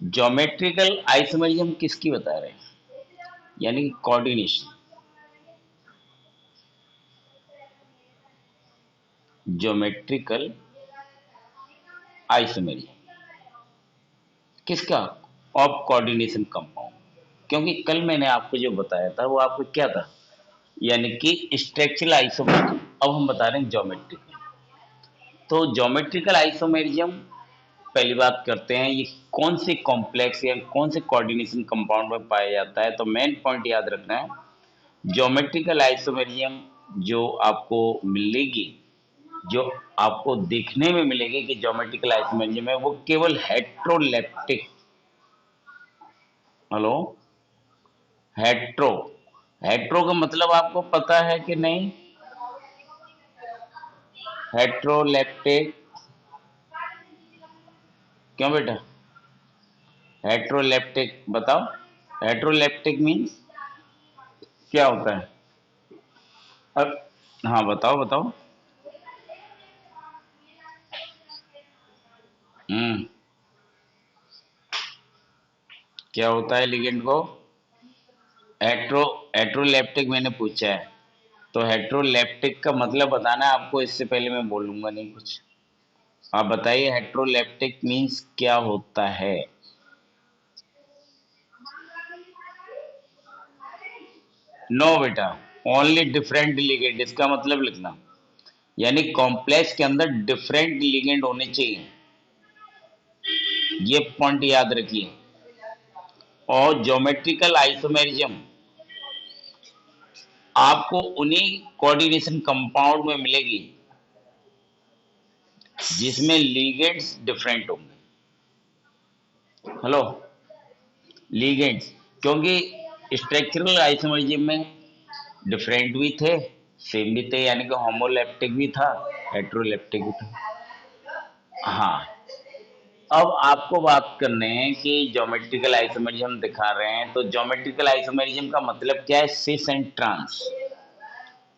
Geometrical isomerism किसकी बता रहे हैं? यानी कि कोऑर्डिनेशन। ज्योमेट्रिकल आइसोमेरिज्म किसका? Of coordination compound. क्योंकि कल मैंने आपको जो बताया था वो आपको क्या था? यानी कि स्ट्रक्चरल आइसोमेरिज्म। अब हम बता रहे हैं ज्योमेट्रिकल। तो ज्योमेट्रिकल आइसोमेरिज्म, पहली बात करते हैं ये कौन से कॉम्प्लेक्स या कौन से कोऑर्डिनेशन कंपाउंड में पाया जाता है। तो मेन पॉइंट याद रखना है, ज्योमेट्रिकल आइसोमेरिज्म जो आपको मिलेगी, जो आपको देखने में मिलेगी कि ज्योमेट्रिकल आइसोमेरिज्म है, वो केवल हेट्रोलेप्टिक। हेलो, हेट्रो, हेट्रो का मतलब आपको पता है कि नहीं? हेट्रोलेप्टिक, क्यों बेटा? हेट्रोलेप्टिक बताओ। हेट्रोलेप्टिक मीन्स क्या होता है? अब हाँ, बताओ बताओ। हम्म, क्या होता है लिगेंड को? हेट्रो, हेट्रोलेप्टिक मैंने पूछा है, तो हेट्रोलेप्टिक का मतलब बताना है आपको, इससे पहले मैं बोलूंगा नहीं कुछ। आप बताइए हेट्रोलेप्टिक मीन्स क्या होता है? नो बेटा, ओनली डिफरेंट लिगेंड, इसका मतलब लिखना। यानी कॉम्प्लेक्स के अंदर डिफरेंट लिगेंड होने चाहिए, ये पॉइंट याद रखिए। और ज्योमेट्रिकल आइसोमेरिज्म आपको उन्हीं कोऑर्डिनेशन कंपाउंड में मिलेगी जिसमें लिगेंड्स डिफरेंट होंगे। हेलो, लिगेंड्स, क्योंकि स्ट्रक्चरल आइसोमेरिज्म में डिफरेंट भी थे, सेम भी थे, यानी कि होमोलेप्टिक भी था, हेट्रोलेप्टिक भी था। हाँ, अब आपको बात करने हैं कि ज्योमेट्रिकल आइसोमेरिज्म दिखा रहे हैं, तो ज्योमेट्रिकल आइसोमेरिज्म का मतलब क्या है? Cis and trans.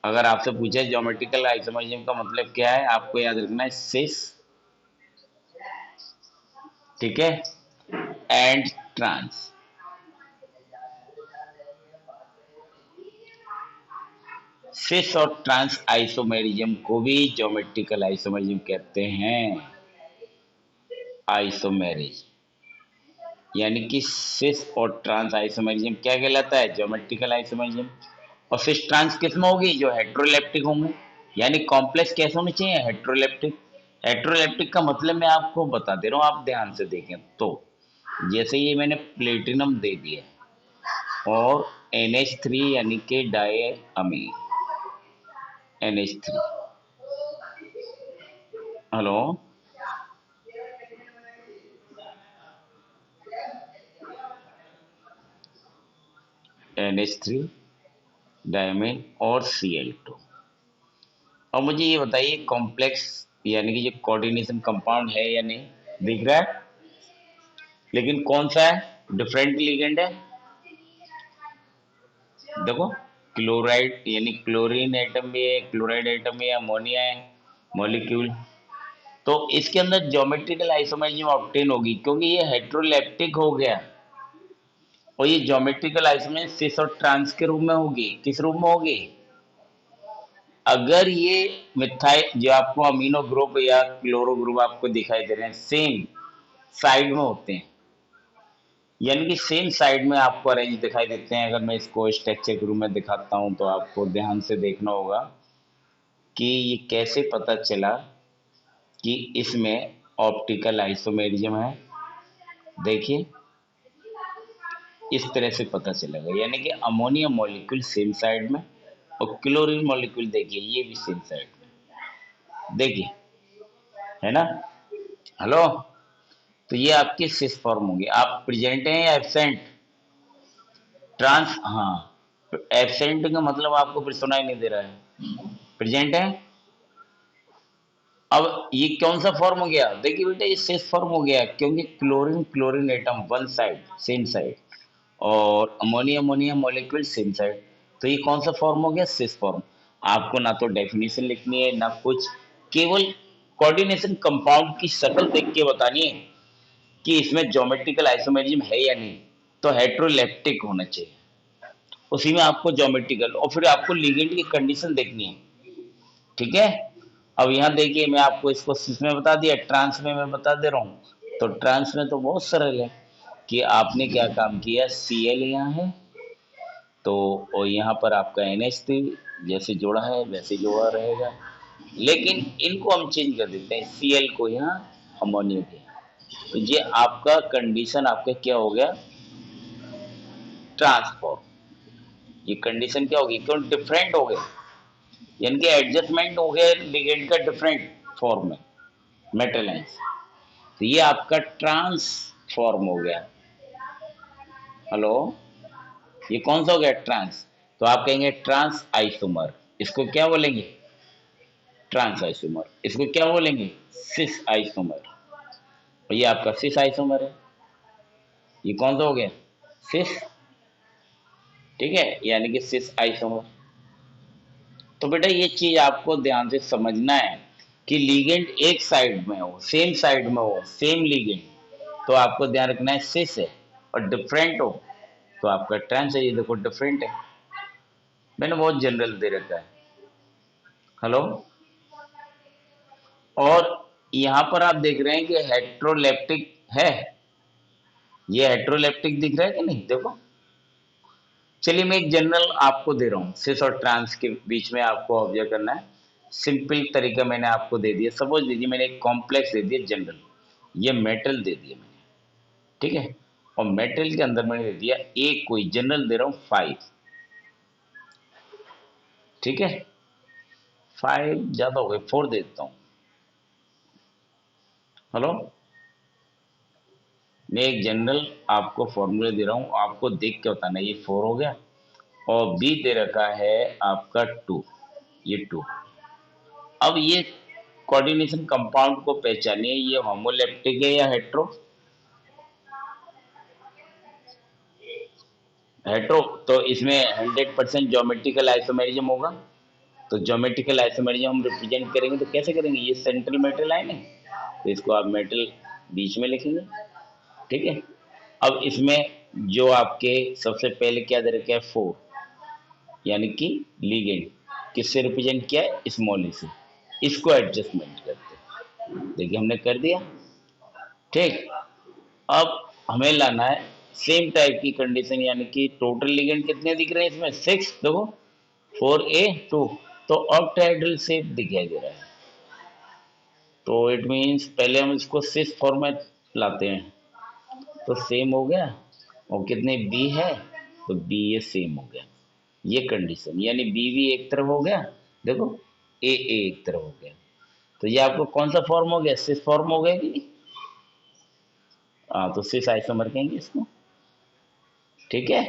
अगर आपसे पूछे ज्योमेट्रिकल आइसोमेरिज्म का मतलब क्या है, आपको याद रखना है सिस, ठीक है, एंड ट्रांस। सिस और ट्रांस आइसोमेरिज्म को भी ज्योमेट्रिकल आइसोमेरिज्म कहते हैं। आइसोमेरिज्म यानी कि सिस और ट्रांस आइसोमेरिज्म क्या कहलाता है? Geometrical isomerism. और सिस ट्रांस किसमें होगी? जो हेट्रोलेप्टिक होंगे। यानी कॉम्प्लेक्स कैसे होने चाहिए? हेट्रोलेप्टिक। हेट्रोलेप्टिक का मतलब मैं आपको बता दे रहा हूं, आप ध्यान से देखें तो। जैसे ये मैंने प्लेटिनम दे दिया और NH3 यानी कि डाई अमीन, NH3। हेलो, NH3 डायमीन और Cl2। और मुझे ये बताइए कॉम्प्लेक्स यानी कि ये कोऑर्डिनेशन कंपाउंड है या नहीं? दिख रहा है, लेकिन कौन सा है? डिफरेंट लिगेंड है। देखो, क्लोराइड यानी क्लोरीन एटम भी है, क्लोराइड एटम भी है, अमोनिया है, मॉलिक्यूल। तो इसके अंदर ज्योमेट्रिकल आइसोमेरिज्म ऑब्टेन होगी क्योंकि ये हेट्रोलेप्टिक हो गया। और ये ज्योमेट्रिकल आइसोमेरिज्म सिस और ट्रांस के रूप में होगी। किस रूप में होगी? अगर ये मिथाइल जो आपको अमीनो ग्रुप या क्लोरो ग्रुप आपको दिखाई दे रहे हैं, सेम साइड में होते हैं, यानी कि सेम साइड में आपको अरेंज दिखाई देते हैं। अगर मैं इसको स्ट्रक्चर के रूप में दिखाता हूं तो आपको ध्यान से देखना होगा कि ये कैसे पता चला कि इसमें ऑप्टिकल आइसोमेरिज्म है। देखिए, इस तरह से पता चलेगा, यानी कि अमोनिया मॉलिक्यूल सेम साइड में और क्लोरीन मॉलिक्यूल देखिए ये भी सेम साइड में, देखिए, है ना? हेलो, तो ये आपके सिस फॉर्म होंगे। आप प्रेजेंट हैं या एब्सेंट? ट्रांस, हाँ, एब्सेंट का मतलब आपको फिर सुनाई नहीं दे रहा है। प्रेजेंट है। अब ये कौन सा फॉर्म हो गया? देखिए बेटा, ये सिस फॉर्म हो गया क्योंकि chlorine chlorine atom one side, same side, और ammonia ammonia molecule same side. तो ये कौन सा फॉर्म हो गया? Cis form. आपको ना तो डेफिनेशन लिखनी है ना कुछ, केवल कोऑर्डिनेशन कंपाउंड की शक्ल देख के बतानी है कि इसमें ज्योमेट्रिकल आइसोमेरिज्म है या नहीं, तो हेट्रोलेप्टिक होना चाहिए, उसी में आपको ज्योमेट्रिकल, और फिर आपको लिगेंड की कंडीशन देखनी है। ठीक है, अब यहाँ देखिए मैं आपको इसको इसमें बता दिया, ट्रांस में मैं बता दे रहा हूँ। तो ट्रांस में तो बहुत सरल है कि आपने क्या काम किया, Cl यहाँ है, तो और यहाँ पर आपका NH3 जैसे जोड़ा है वैसे जोड़ा रहेगा, लेकिन इनको हम चेंज कर देते हैं, Cl को यहाँ अमोनिया के यहाँ। तो ये आपका कंडीशन आपका क्या हो गया, ट्रांसफॉर्म। ये कंडीशन क्या होगी, क्यों डिफरेंट हो गए, यानी कि एडजस्टमेंट हो गया लिगेंड का डिफरेंट फॉर्म में, मेटल आयंस। तो ये आपका ट्रांसफॉर्म हो गया। हेलो, ये कौन सा हो गया, ट्रांस। तो आप कहेंगे ट्रांस आइसोमर, इसको क्या बोलेंगे, ट्रांस आइसोमर। इसको क्या बोलेंगे, सिस आइसोमर। और ये आपका सिस आइसोमर है, ये कौन सा हो गया, सिस। ठीक है, यानी कि सिस आइसोमर। तो बेटा ये चीज आपको ध्यान से समझना है कि लीगेंड एक साइड में हो, सेम साइड में हो, सेम लीगेंड, तो आपको ध्यान रखना है सिस है, और डिफरेंट हो तो आपका ट्रांस है। ये देखो डिफरेंट है, मैंने बहुत जनरल दे रखा है। हेलो, और यहाँ पर आप देख रहे हैं कि हेट्रोलेप्टिक है, ये हेट्रोलेप्टिक दिख रहा है कि नहीं, देखो। चलिए मैं एक जनरल आपको दे रहा हूँ, सिस और ट्रांस के बीच में आपको ऑब्जर्व करना है। सिंपल तरीका मैंने आपको दे दिया, सपोज दीजिए मैंने एक कॉम्प्लेक्स दे दिया जनरल, ये मेटल दे दिया मैंने, ठीक है, और मेटल के अंदर मैंने दे दिया एक कोई जनरल दे रहा हूँ 5, ठीक है, 5 ज्यादा हो गए, 4 दे देता हूँ। हेलो, मैं एक जनरल आपको फॉर्मूला दे रहा हूँ, आपको देख के बताना, ये 4 हो गया, और बी दे रखा है आपका 2, ये 2। अब ये कोऑर्डिनेशन कंपाउंड को पहचानिए, ये होमोलेप्टिक है या हेट्रो, हेट्रो। तो इसमें 100% ज्योमेट्रिकल आइसोमेरिज्म होगा। तो ज्योमेट्रिकल आइसोमेरिज्म हम रिप्रेजेंट करेंगे तो कैसे करेंगे, ये सेंट्रल मेटल लाइन है, तो इसको आप मेटल बीच में लिखेंगे, ठीक है। अब इसमें जो आपके सबसे पहले क्या दे रखा है, 4, यानी कि लीगेंड किससे रिप्रेजेंट किया है, स्मॉल ई से, इसको एडजस्टमेंट करते हैं, देखिए हमने कर दिया, ठीक। अब हमें लाना है सेम टाइप की कंडीशन, यानी कि टोटल लिगेंड कितने दिख रहे हैं इसमें, 6, देखो 4a2, तो ऑक्टाहेड्रल शेप दिखाई दे रहा है। तो इट मीन्स पहले हम इसको सिस फॉर्मेट लाते हैं, तो सेम हो गया, और कितने बी है, तो बी ये सेम हो गया, ये कंडीशन, यानी बी भी एक तरफ हो गया, देखो ए एक तरफ हो गया, तो ये आपको कौन सा फॉर्म हो गया, सिस फॉर्म हो गया कि नहीं। हाँ, तो सिस आइसोमर कहेंगे इसको, ठीक है।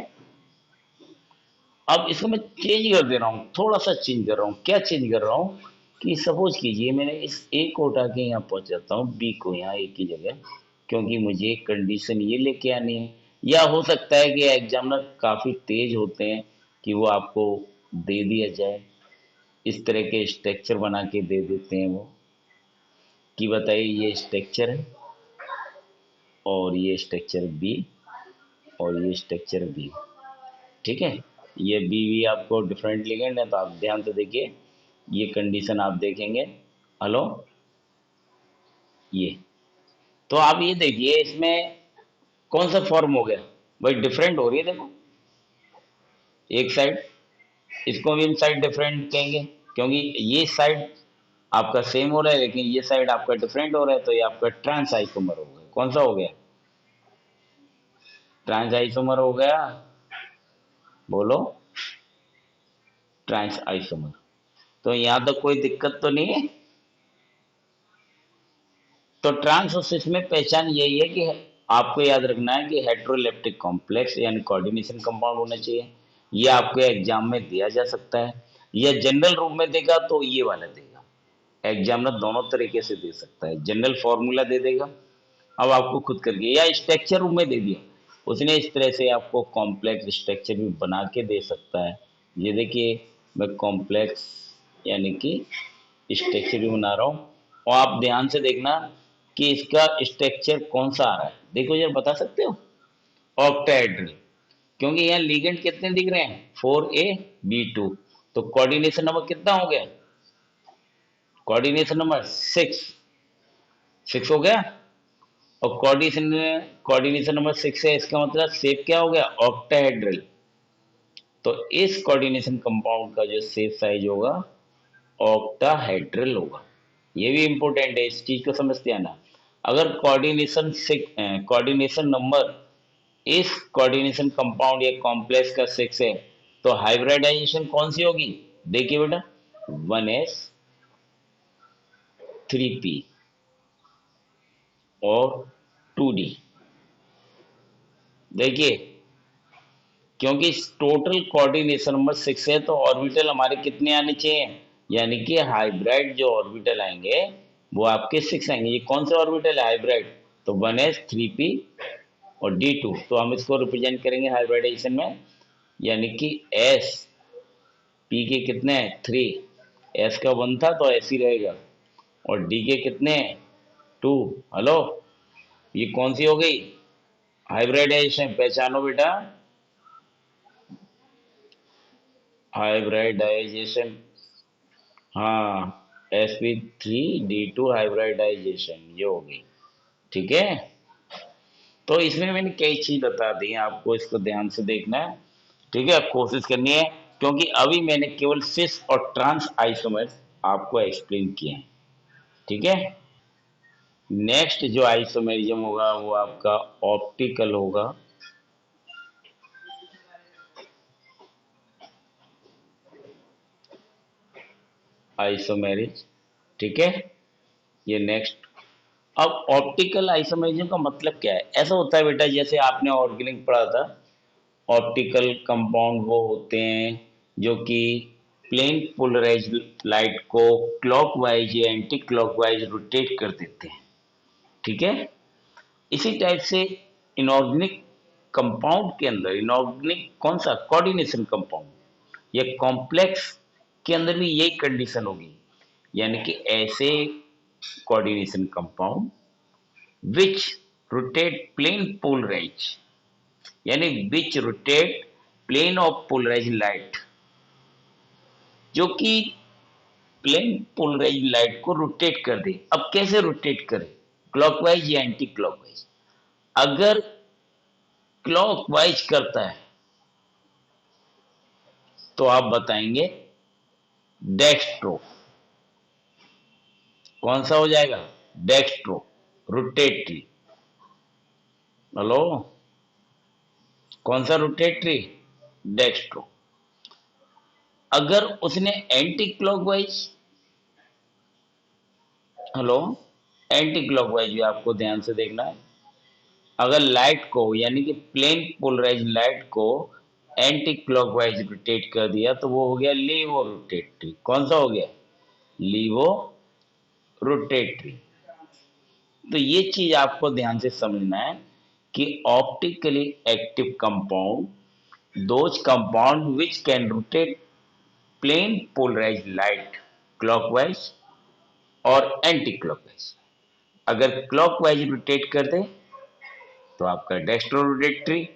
अब इसको मैं चेंज कर दे रहा हूँ, थोड़ा सा चेंज कर रहा हूँ, क्या चेंज कर रहा हूँ कि सपोज कीजिए मैंने इस ए को उठा के यहाँ पहुंचाता हूँ बी को यहाँ एक ही जगह, क्योंकि मुझे कंडीशन ये लेके आनी है। या हो सकता है कि एग्जामिनर काफी तेज होते हैं कि वो आपको दे दिया जाए, इस तरह के स्ट्रक्चर बना के दे देते हैं वो, कि बताइए ये स्ट्रक्चर है, और ये स्ट्रक्चर बी, और ये स्ट्रक्चर बी, ठीक है। ये बी वी आपको डिफरेंट लिगेंड है, तो आप ध्यान से देखिए, ये कंडीशन आप देखेंगे। हेलो, ये तो आप ये देखिए इसमें कौन सा फॉर्म हो गया, भाई डिफरेंट हो रही है, देखो एक साइड, इसको भी हम साइड डिफरेंट कहेंगे, क्योंकि ये साइड आपका सेम हो रहा है लेकिन ये साइड आपका डिफरेंट हो रहा है, तो ये आपका ट्रांस आइसोमर हो गया, कौन सा हो गया, ट्रांस आइसोमर हो गया, बोलो, ट्रांस आइसोमर। तो यहां तक कोई दिक्कत तो नहीं है। तो ट्रांसोसिस में पहचान यही है कि आपको याद रखना है कि हेट्रोलेप्टिक कॉम्प्लेक्स यानी कोऑर्डिनेशन कंपाउंड होना चाहिए। ये आपको एग्जाम में दिया जा सकता है, या जनरल रूप में देगा तो ये वाला देगा, एग्जामिनर दोनों तरीके से दे सकता है, जनरल फॉर्मूला दे देगा, अब आपको खुद करके, या स्ट्रक्चर रूप में दे दिया उसने, इस तरह से आपको कॉम्प्लेक्स स्ट्रक्चर भी बना के दे सकता है। ये देखिए मैं कॉम्प्लेक्स यानी कि स्ट्रक्चर भी बना रहा हूँ, और आप ध्यान से देखना कि इसका स्ट्रक्चर कौन सा आ रहा है, देखो जरा बता सकते हो। ऑक्टाहेड्रल, क्योंकि यहाँ लिगेंड कितने दिख रहे हैं, 4A B2, तो कोऑर्डिनेशन नंबर कितना हो गया, कोऑर्डिनेशन नंबर 6 हो गया। और कोऑर्डिनेशन नंबर 6 है, इसका मतलब शेप क्या हो गया, ऑक्टाहेड्रल। तो इस कोऑर्डिनेशन कंपाउंड का जो शेप साइज होगा ऑक्टाहेड्रल होगा। ये भी इंपॉर्टेंट है, इस चीज को समझते आना। अगर कोऑर्डिनेशन नंबर इस कोऑर्डिनेशन कंपाउंड या कॉम्प्लेक्स का 6 है, तो हाइब्रिडाइजेशन कौन सी होगी, देखिए बेटा, 1s3p और 2d। देखिए, क्योंकि टोटल कोऑर्डिनेशन नंबर 6 है, तो ऑर्बिटल हमारे कितने आने चाहिए, यानी कि हाइब्रिड जो ऑर्बिटल आएंगे वो आपके 6 आएंगे। ये कौन से ऑर्बिटल है हाइब्रिड, तो 1s3p और d2, तो हम इसको रिप्रेजेंट करेंगे हाइब्रिडाइजेशन में, यानी कि s p के कितने हैं 3, s का 1 था तो s ही रहेगा, और d के कितने हैं 2। हेलो, ये कौन सी हो गई हाइब्रिडाइजेशन, पहचानो बेटा, हाइब्रिडाइजेशन, हाँ, sp3d2 हाइब्रिडाइजेशन ये हो गई। ठीक है, तो इसमें मैंने कई चीज बता दी हैं, आपको इसको ध्यान से देखना है। ठीक है, कोशिश करनी है, क्योंकि अभी मैंने केवल सिस और ट्रांस आइसोमर्स आपको एक्सप्लेन किए हैं। ठीक है, नेक्स्ट जो आइसोमेरिज्म होगा वो आपका ऑप्टिकल होगा। आइसोमेरिज, ठीक है, ये नेक्स्ट। अब ऑप्टिकल आइसोमेरिज्म का मतलब क्या है, ऐसा होता है बेटा, जैसे आपने ऑर्गेनिक पढ़ा था, ऑप्टिकल कंपाउंड वो होते हैं जो कि प्लेन पोलराइज्ड लाइट को क्लॉकवाइज या एंटी क्लॉकवाइज रोटेट कर देते हैं। ठीक है, इसी टाइप से इनऑर्गेनिक कंपाउंड के अंदर, इनऑर्गेनिक कौन सा, कोऑर्डिनेशन कंपाउंड या कॉम्प्लेक्स के अंदर भी यही कंडीशन होगी, यानी कि ऐसे coordination compound which rotate plane polarise, यानी which rotate plane of polarise light, जो कि प्लेन पोलराइज लाइट को रोटेट कर दे। अब कैसे रोटेट करे, क्लॉकवाइज या एंटी क्लॉकवाइज। अगर क्लॉकवाइज करता है तो आप बताएंगे डेक्स्ट्रो, कौन सा हो जाएगा, डेक्स्ट्रो रोटेटरी। हेलो, कौन सा रोटेटरी, डेक्स्ट्रो। अगर उसने anti clockwise, hello, anti clockwise भी आपको ध्यान से देखना है। अगर लाइट को, यानी कि प्लेन पोलराइज लाइट को एंटी क्लॉकवाइज रोटेट कर दिया तो वो हो गया लीवो रोटेटरी। कौन सा हो गया, लीवो रोटेटरी। तो ये चीज आपको ध्यान से समझना है कि optically active compound, those compound which can rotate plane polarise light clockwise और एंटी क्लॉकवाइज। अगर क्लॉकवाइज रोटेट कर दे तो आपका डेक्स्ट्रो रोटेटरी,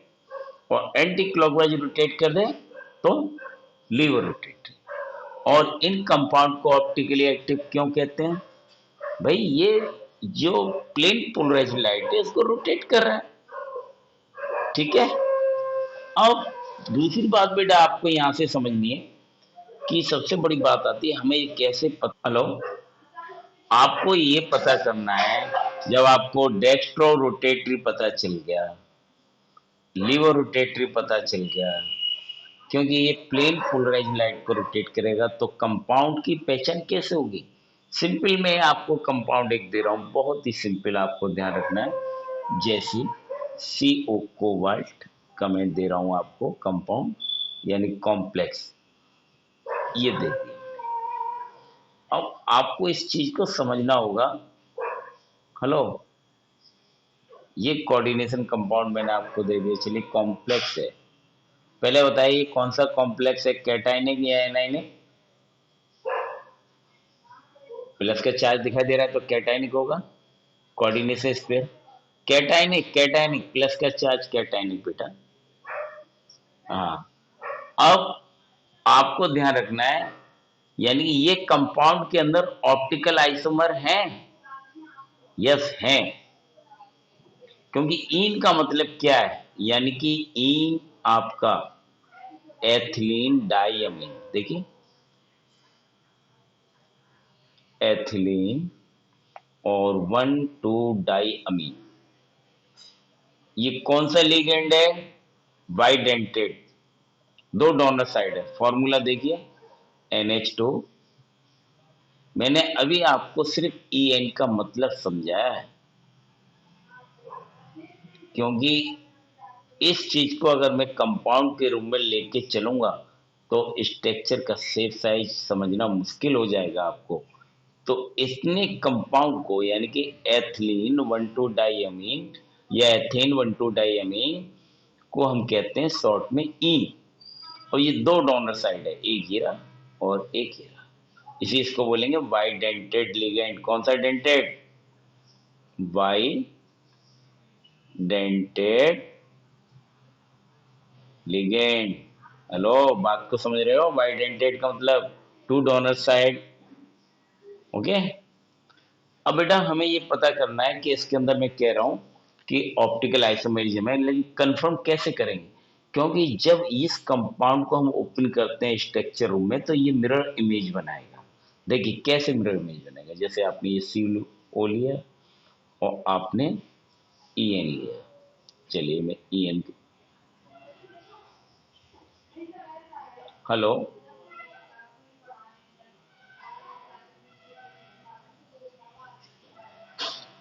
और एंटी क्लॉकवाइज रोटेट कर दे तो लीवर रोटेटरी। और इन कंपाउंड को ऑप्टिकली एक्टिव क्यों कहते हैं, भाई ये जो प्लेन पोलराइज लाइट है इसको रोटेट कर रहा है। ठीक है, अब दूसरी बात बेटा आपको यहां से समझनी है कि सबसे बड़ी बात आती है हमें ये कैसे पता, हेलो, आपको ये पता करना है, जब आपको डेक्स्ट्रो रोटेटरी पता चल गया, लीवर रोटेटरी पता चल गया, क्योंकि ये प्लेन पोलराइज लाइट को रोटेट करेगा, तो कंपाउंड की पहचान कैसे होगी। सिंपल मैं आपको कंपाउंड एक दे रहा हूं, बहुत ही सिंपल, आपको ध्यान रखना है, जैसे CO कोबाल्ट का मैं दे रहा हूं आपको कंपाउंड, यानी कॉम्प्लेक्स, ये देखिए। अब आपको इस चीज को समझना होगा। हेलो, ये कोऑर्डिनेशन कंपाउंड मैंने आपको दे दिया, चलिए कॉम्प्लेक्स है। पहले बताइए कौन सा कॉम्प्लेक्स है, कैटाइनिक या एनाइनिक। प्लस का चार्ज दिखाई दे रहा है तो कैटाइनिक होगा। कोऑर्डिनेशन स्क्वायर, कैटायनिक प्लस का चार्ज कैटायनिक बेटा। हाँ, अब आपको ध्यान रखना है, यानी कि ये कंपाउंड के अंदर ऑप्टिकल आइसोमर हैं। यस हैं, क्योंकि ईन का मतलब क्या है, यानी कि ईन आपका एथिलीन डाइअमीन, देखिए एथिलीन और 1,2-डाइअमीन, ये कौन सा लिगेंड है, बाइडेंटेड, दो डोनर साइड है। फॉर्मूला देखिए NH2। मैंने अभी आपको सिर्फ EN का मतलब समझाया है, क्योंकि इस चीज को अगर मैं कंपाउंड के रूप में लेके चलूंगा तो स्ट्रक्चर का शेप साइज समझना मुश्किल हो जाएगा आपको। तो इतने कंपाउंड को, यानी कि एथिलीन 1,2-डाइअमीन या एथेन 1,2-डाइअमीन को हम कहते हैं शॉर्ट में ईन। और ये दो डोनर साइड है, एक ये रहा और एक ये रहा, इसी इसको बोलेंगे बाइडेंटेड लिगेंड। कौन सा डेंटेड, बाइडेंटेड लिगेंड। हेलो, बात को समझ रहे हो, बाइडेंटेड का मतलब टू डोनर साइड। ओके, अब बेटा हमें ये पता करना है कि इसके अंदर मैं कह रहा हूं कि ऑप्टिकल आइसोमेरिज्म है, लेकिन कंफर्म कैसे करेंगे, क्योंकि जब इस कंपाउंड को हम ओपन करते हैं स्ट्रक्चर रूम में तो ये मिरर इमेज बनाएगा। देखिए कैसे मिरर इमेज बनेगा, जैसे आपने ये CO लिया और आपने EN लिया। चलिए मैं EN, हेलो,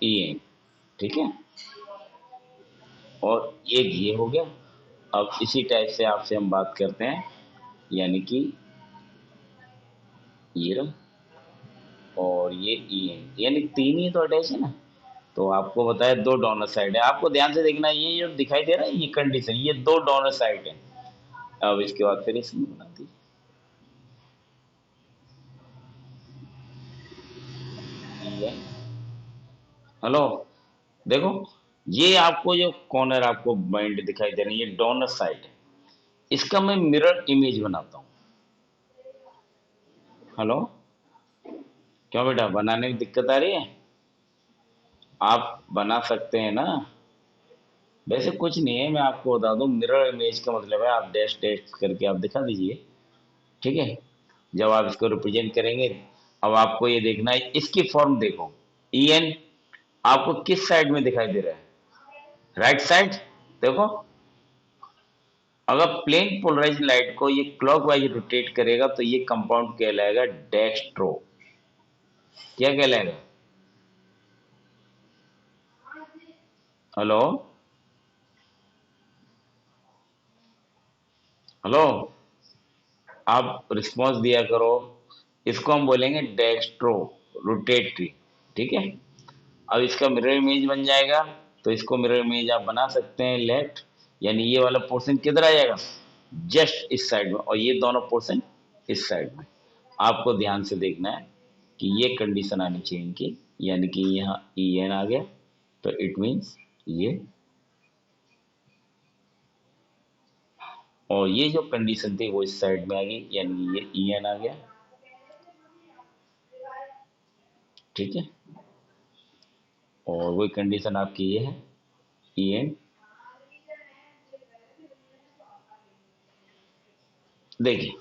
EN, ठीक है, और एक ये हो गया। अब इसी टाइप से आपसे हम बात करते हैं, यानी कि ये रहा और ये EN, यानी तीन ही तो अटैच है ना। तो आपको बताया दो डोनर साइड है, आपको ध्यान से देखना, ये जो दिखाई दे रहा है ये कंडीशन, ये दो डोनर साइड है। अब इसके बाद फिर इसमें बना दीजिए। हेलो, देखो ये आपको जो कॉर्नर आपको पॉइंट दिखाई दे रही है, ये डोनर साइड है, इसका मैं मिरर इमेज बनाता हूँ। हेलो, क्यों बेटा बनाने में दिक्कत आ रही है, आप बना सकते हैं ना। वैसे कुछ नहीं है, मैं आपको बता दूं, मिरर इमेज का मतलब है आप डैश डैश करके आप दिखा दीजिए, ठीक है। जब आप इसको रिप्रेजेंट करेंगे, अब आपको ये देखना है, इसकी फॉर्म देखो, EN आपको किस साइड में दिखाई दे रहा है, राइट साइड। देखो, अगर प्लेन पोलराइज लाइट को ये क्लॉकवाइज रोटेट करेगा तो ये कंपाउंड कहलाएगा डेक्स्ट्रो। क्या कहलाएगा, हेलो, हेलो, आप रिस्पॉन्स दिया करो। इसको हम बोलेंगे डेक्स्ट्रो रोटेटरी, ठीक है। अब इसका मिरर इमेज बन जाएगा, तो इसको मिरर इमेज आप बना सकते हैं लेफ्ट, यानी ये वाला पोर्शन किधर आ जाएगा, जस्ट इस साइड में, और ये दोनों पोर्शन इस साइड में। आपको ध्यान से देखना है कि ये कंडीशन आनी चाहिए इनकी, यानी कि यहाँ EN आ गया, तो इट मीन्स ये, और ये जो कंडीशन थी वो इस साइड में आ गई, यानी ये EN आ गया, ठीक है। और वही कंडीशन आपकी ये है, EN। देखिए,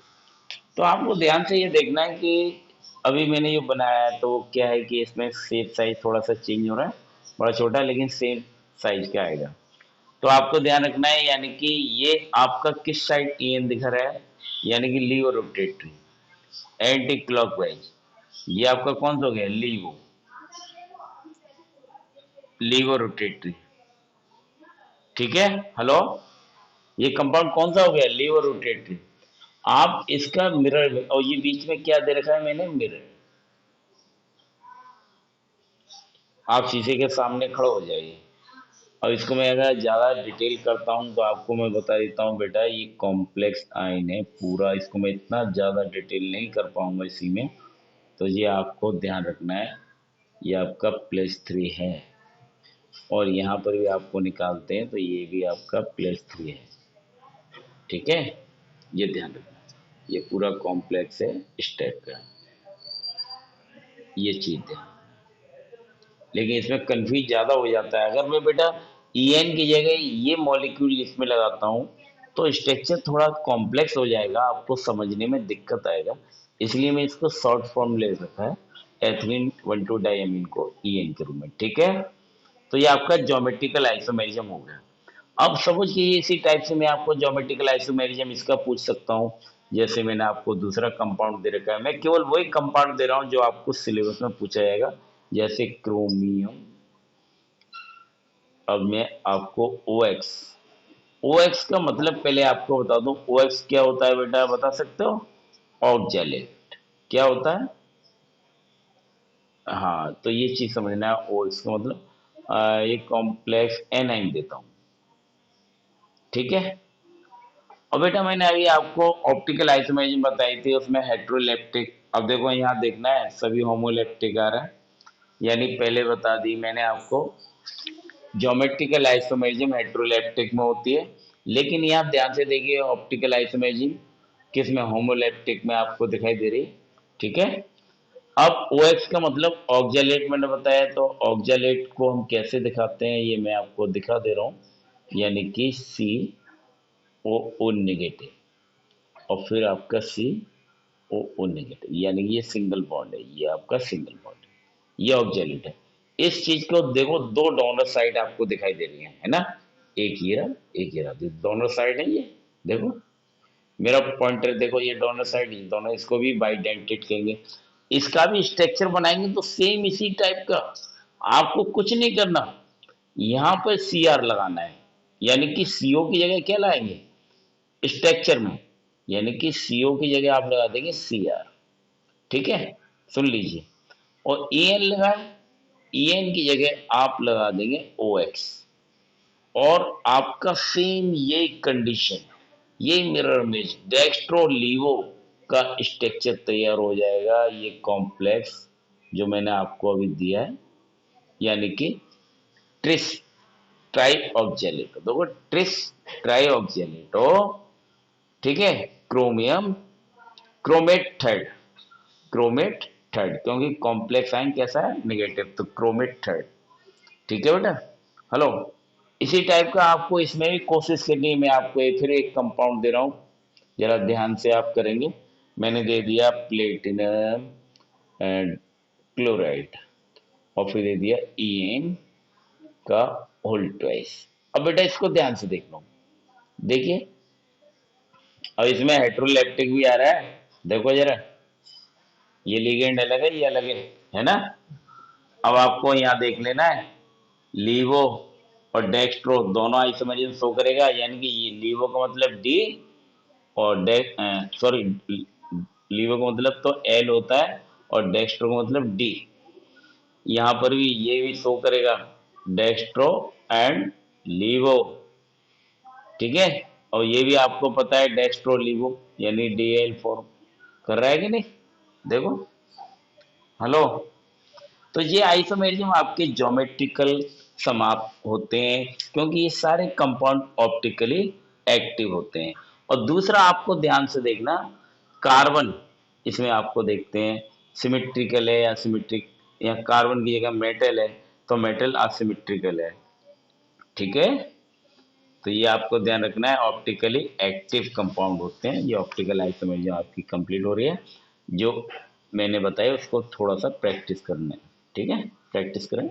तो आपको ध्यान से ये देखना है कि अभी मैंने ये बनाया है, तो क्या है कि इसमें शेप साइज थोड़ा सा चेंज हो रहा है, बड़ा छोटा, लेकिन सेम साइज का आएगा। तो आपको ध्यान रखना है, यानी कि ये आपका किस साइड EN दिखा रहा है, यानी कि लीवो रोटेटरी, एंटी क्लॉकवाइज। ये आपका कौन सा हो गया, लीवो, लीवो रोटेटरी, ठीक है। हेलो, ये कंपाउंड कौन सा हो गया, लीवो रोटेटरी। आप इसका मिरर, और ये बीच में क्या दे रखा है मैंने, मिरर। आप शीशे के सामने खड़े हो जाइए। अब इसको मैं अगर ज़्यादा डिटेल करता हूँ तो आपको मैं बता देता हूँ बेटा, ये कॉम्प्लेक्स आइन है पूरा, इसको मैं इतना ज़्यादा डिटेल नहीं कर पाऊंगा इसी में, तो ये आपको ध्यान रखना है, ये आपका +3 है। और यहाँ पर भी आपको निकालते हैं तो ये भी आपका +3 है। ठीक है, ये ध्यान रखना, ये पूरा कॉम्प्लेक्स है इस टाइप का, ये चीज ध्यान। लेकिन इसमें कंफ्यूज ज्यादा हो जाता है। अगर मैं बेटा EN की जगह ये मॉलिक्यूल इसमें लगाता हूँ तो स्ट्रक्चर थोड़ा कॉम्प्लेक्स हो जाएगा, आपको समझने में दिक्कत आएगा। इसलिए मैं इसको शॉर्ट फॉर्म ले रखा है, एथिलीन 1,2 डाइमीन को EN के रूप में। ठीक है, तो ये आपका ज्योमेट्रिकल आइसोमेरिज्म हो गया। अब सपोज कि इसी टाइप से मैं आपको ज्योमेट्रिकल आइसोमेरिज्म इसका पूछ सकता हूँ। जैसे मैंने आपको दूसरा कंपाउंड दे रखा है, मैं केवल वही कंपाउंड दे रहा हूँ जो आपको सिलेबस में पूछा जाएगा, जैसे क्रोमियम। अब मैं आपको OX, OX का मतलब पहले आपको बता दूं, OX क्या होता है बेटा, बता सकते हो? ऑक्जेलेट। क्या होता है? हाँ, तो ये चीज समझना है। OX का मतलब एक कॉम्प्लेक्स एनाइन देता हूँ। ठीक है, और बेटा मैंने अभी आपको ऑप्टिकल आइसोमेरिज्म बताई थी, उसमें हेट्रोलेप्टिक। अब देखो यहाँ देखना है, सभी होमोलेप्टिक आ रहा है, यानी पहले बता दी मैंने आपको ज्योमेट्रिकल आइसोमेरिज्म हेट्रोलेप्टिक में होती है। लेकिन यहाँ ध्यान से देखिए, ऑप्टिकल आइसोमेरिज्म किस में, होमोलेप्टिक में आपको दिखाई दे रही है। ठीक है, अब OX का मतलब ऑक्जेलेट मैंने बताया, तो ऑक्जेलेट को हम कैसे दिखाते हैं ये मैं आपको दिखा दे रहा हूँ, यानी कि COO नेगेटिव, और फिर आपका COO नेगेटिव, यानी ये सिंगल बॉन्ड है, ये आपका सिंगल बॉन्ड है, ये ऑक्जेलेट है। इस चीज को देखो, दो डोनर साइड आपको दिखाई दे रही है ना, एक ये रहा, एक ये रहा, दोनों साइड है ये। देखो मेरा पॉइंटर, देखो ये डोनर साइड, ये दोनों, इसको भी बाइडेंटेड कहेंगे। इसका भी स्ट्रक्चर बनाएंगे तो सेम इसी टाइप का, आपको कुछ नहीं करना, यहाँ पर CR लगाना है, यानी कि CO की जगह क्या लाएंगे स्ट्रक्चर में, यानी कि CO की जगह आप लगा देंगे CR। ठीक है, सुन लीजिए, और EN लगाए, EN की जगह आप लगा देंगे OX, और आपका सेम ये कंडीशन, ये मिरर इमेज डेक्स्ट्रो लीवो का स्ट्रक्चर तैयार हो जाएगा, ये कॉम्प्लेक्स जो मैंने आपको अभी दिया है, यानी कि ट्रिस ट्राई ऑक्जेलेटो। देखो ट्रिस ट्राई ऑक्जेलेटो, ठीक है, chromium chromate third, chromate third, क्योंकि कॉम्प्लेक्स आयन कैसा है, नेगेटिव, तो क्रोमेट थर्ड। ठीक है बेटा, हेलो। इसी टाइप का आपको इसमें भी कोशिश करनी है। मैं आपको फिर एक कंपाउंड दे रहा हूँ, जरा ध्यान से आप करेंगे। मैंने दे दिया प्लेटिनम एंड क्लोराइड, और फिर दे दिया EN का होल ट्वाइस। अब बेटा इसको ध्यान से देख लो, देखिए, अब इसमें हेट्रोलैप्टिक भी आ रहा है, देखो जरा, ये लिगेंड अलग है, ये अलग है ना। अब आपको यहाँ देख लेना है, लीवो और डेक्स्ट्रो दोनों आइसोमेरिज्म शो करेगा, यानी कि ये लीवो का मतलब D, और सॉरी, लीवो का मतलब तो L होता है, और डेक्स्ट्रो का मतलब D। यहाँ पर भी ये भी शो करेगा, डेक्स्ट्रो एंड लीवो। ठीक है, और ये भी आपको पता है डेक्स्ट्रो लीवो, यानी DL4 कर रहा है कि नहीं, देखो, हेलो। तो ये आइसोमेरिज्म आपके ज्योमेट्रिकल समाप्त होते हैं, क्योंकि ये सारे कंपाउंड ऑप्टिकली एक्टिव होते हैं। और दूसरा आपको ध्यान से देखना, कार्बन इसमें आपको देखते हैं सिमेट्रिकल है या सिमेट्रिक, या कार्बन की जगह मेटल है तो मेटल असिमेट्रिकल है। ठीक है, तो ये आपको ध्यान रखना है, ऑप्टिकली एक्टिव कंपाउंड होते हैं। ये ऑप्टिकल आइसोमेरिज्म आपकी कंप्लीट हो रही है, जो मैंने बताया उसको थोड़ा सा प्रैक्टिस करना है। ठीक है, प्रैक्टिस करें।